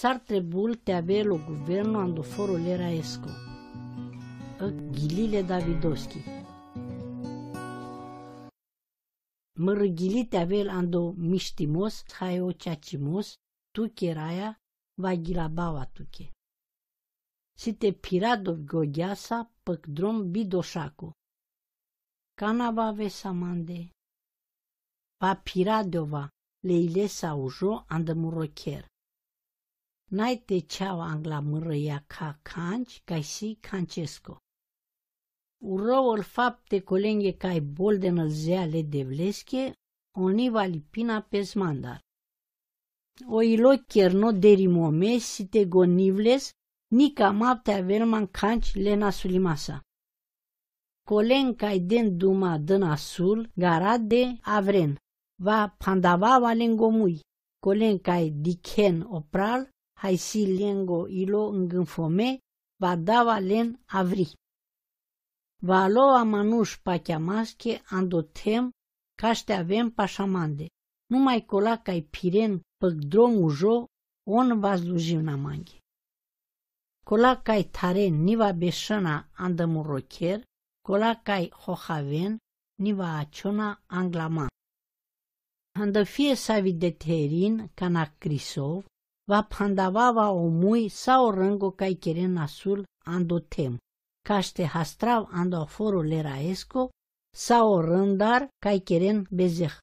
s-ar trebui te avea lo guvernul ando foro lera esco. Ghilile Davidovski. Mărăghili te avea ando miștimos, haio ceacimos, tu cheraia, va ghilabava tuche. Si te piradov gogheasa, păcdrom bidoșacu. Cana va vesamande. Va piradova, leilesa ujo andă murocher. N-ai te ceaua angla mărăia ca canci, ca si cancesco. Urăul fapte colenghe ca bol de nălzeale de vlesche, oniva lipina pe smandar. O ilo cherno derimome si te gonivles, nica mapte avelman canci lena sulimasa. Colen ca den duma dănasul, garade avren, va pandava valengomui. Colen ca dichen opral, hai si lengo ilo îngânfome, va dava len avri. Va lua manuș pacheamasche andotem, caște avem pașamande. Numai cola ca-i piren păgdrom ujo, on va slujivna manghe. Cola ca-i taren niva beșana andămurocher, cola ca-i hohaven niva aciona anglaman. Andă fie savi de terin, cana crisov, va pandavava omui sau rângo ca-i cheren nasul andotem. Caște hastrav ando aforul leraesco, sau rândar ca-i cheren bezeh.